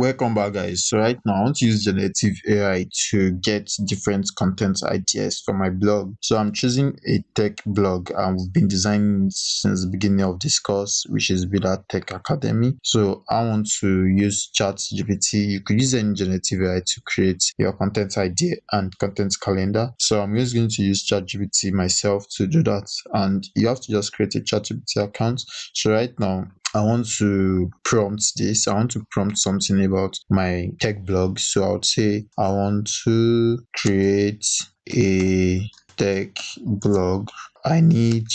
Welcome back, guys. So right now, I want to use generative AI to get different content ideas for my blog. So I'm choosing a tech blog, and we've been designing since the beginning of this course, which is Bida Tech Academy. So I want to use ChatGPT. You could use any generative AI to create your content idea and content calendar. So I'm just going to use ChatGPT myself to do that, and you have to just create a ChatGPT account. So right now, I want to prompt this. I want to prompt something about my tech blog. So I would say I want to create a tech blog. I need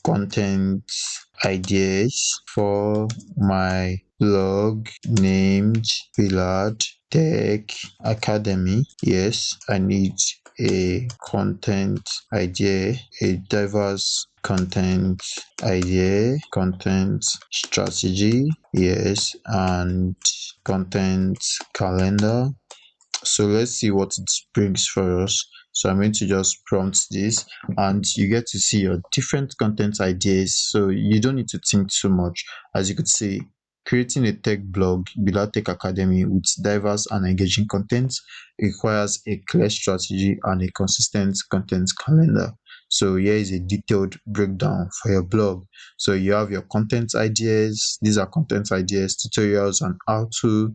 content ideas for my blog named Willard Tech Academy. Yes, I need a content idea, a diverse content idea, content strategy, yes, and content calendar. So let's see what it brings for us. So I'm going to just prompt this, and you get to see your different content ideas. So you don't need to think too much. As you could see, creating a tech blog, Bila Tech Academy, with diverse and engaging content requires a clear strategy and a consistent content calendar. So here is a detailed breakdown for your blog. So you have your content ideas. These are content ideas, tutorials, and how to.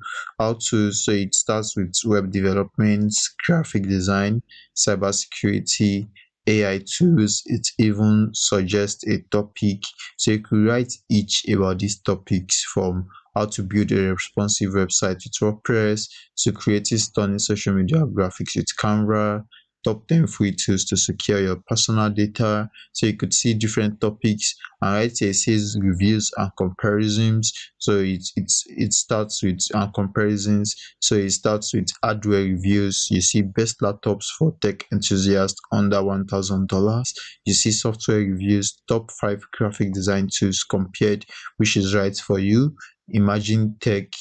So it starts with web development, graphic design, cybersecurity, AI tools. It even suggests a topic. So you could write each about these topics, from how to build a responsive website with WordPress to creating stunning social media graphics with Canva, top 10 free tools to secure your personal data. So you could see different topics, and right here it says reviews and comparisons. So it starts with comparisons. So it starts with hardware reviews. You see best laptops for tech enthusiasts under $1,000. You see software reviews, top 5 graphic design tools compared, which is right for you. Imagine tech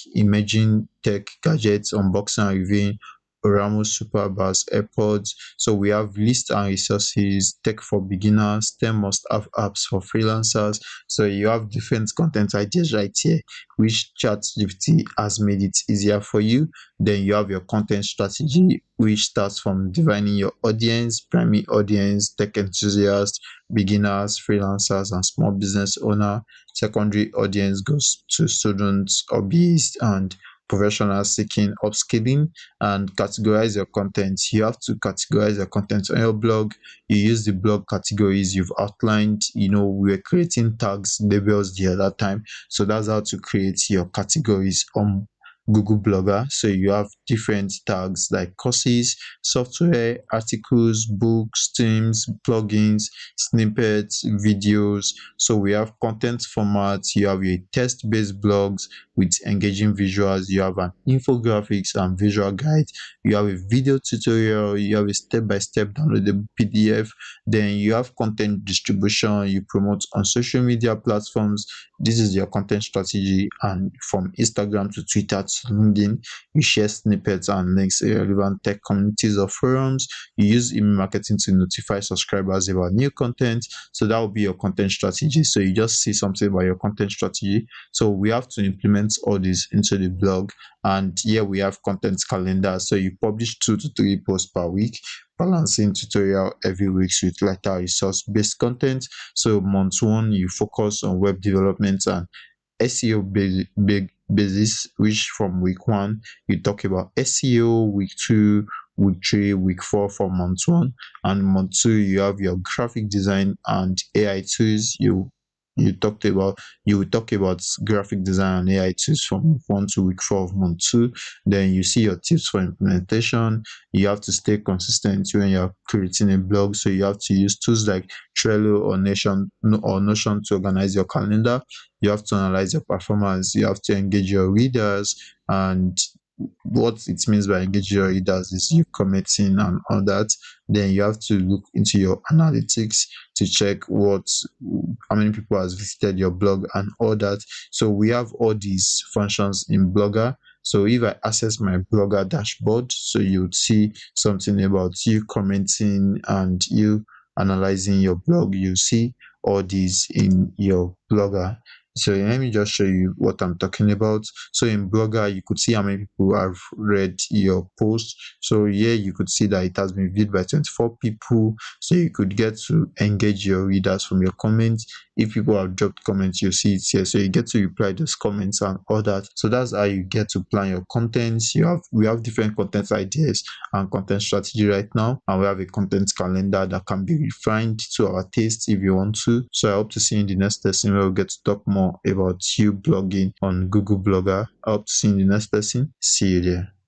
gadgets, unboxing and reviewing, Ramos Superbus AirPods. So we have lists and resources, tech for beginners, 10 must-have apps for freelancers. So you have different content ideas right here, which ChatGPT has made it easier for you. Then you have your content strategy, which starts from defining your audience, primary audience, tech enthusiasts, beginners, freelancers, and small business owner. Secondary audience goes to students, hobbyists, and professionals seeking upskilling. And categorize your content. You have to categorize your content on your blog. You use the blog categories you've outlined. We were creating tags, labels the other time. So that's how to create your categories on Google Blogger. So you have different tags like courses, software, articles, books, themes, plugins, snippets, videos. So we have content formats. You have your text-based blogs with engaging visuals. You have an infographics and visual guide. You have a video tutorial. You have a step-by-step downloadable PDF. Then you have content distribution. You promote on social media platforms. This is your content strategy, and from Instagram to Twitter to LinkedIn, you share snippets and links in relevant tech communities or forums. You use email marketing to notify subscribers about new content. So that will be your content strategy. So you just see something about your content strategy. So we have to implement all this into the blog. And here we have content calendar. So you publish 2 to 3 posts per week, balancing tutorial every week with lighter resource-based content. So month 1, you focus on web development and SEO basis, which from week 1, you talk about SEO, week 2, week 3, week 4 for month 1, and month 2, you have your graphic design and AI tools. You will talk about graphic design and AI tools from week 1 to week 4 of month 2. Then you see your tips for implementation. You have to stay consistent when you're creating a blog. So you have to use tools like Trello or Notion to organize your calendar. You have to analyze your performance. You have to engage your readers, and what it means by engage your readers is you commenting and all that. Then you have to look into your analytics to check how many people has visited your blog and all that. So we have all these functions in Blogger. So if I access my Blogger dashboard, so you would see something about you commenting and you analyzing your blog. You see all these in your Blogger. So let me just show you what I'm talking about. So in Blogger, you could see how many people have read your post. So here you could see that it has been viewed by 24 people. So you could get to engage your readers from your comments. If people have dropped comments, you see it here. So you get to reply those comments and all that. So that's how you get to plan your contents. We have different content ideas and content strategy right now, and we have a content calendar that can be refined to our taste if you want to. So I hope to see you in the next lesson where we'll get to talk more about you blogging on Google Blogger. I hope to see you in the next lesson. See you there.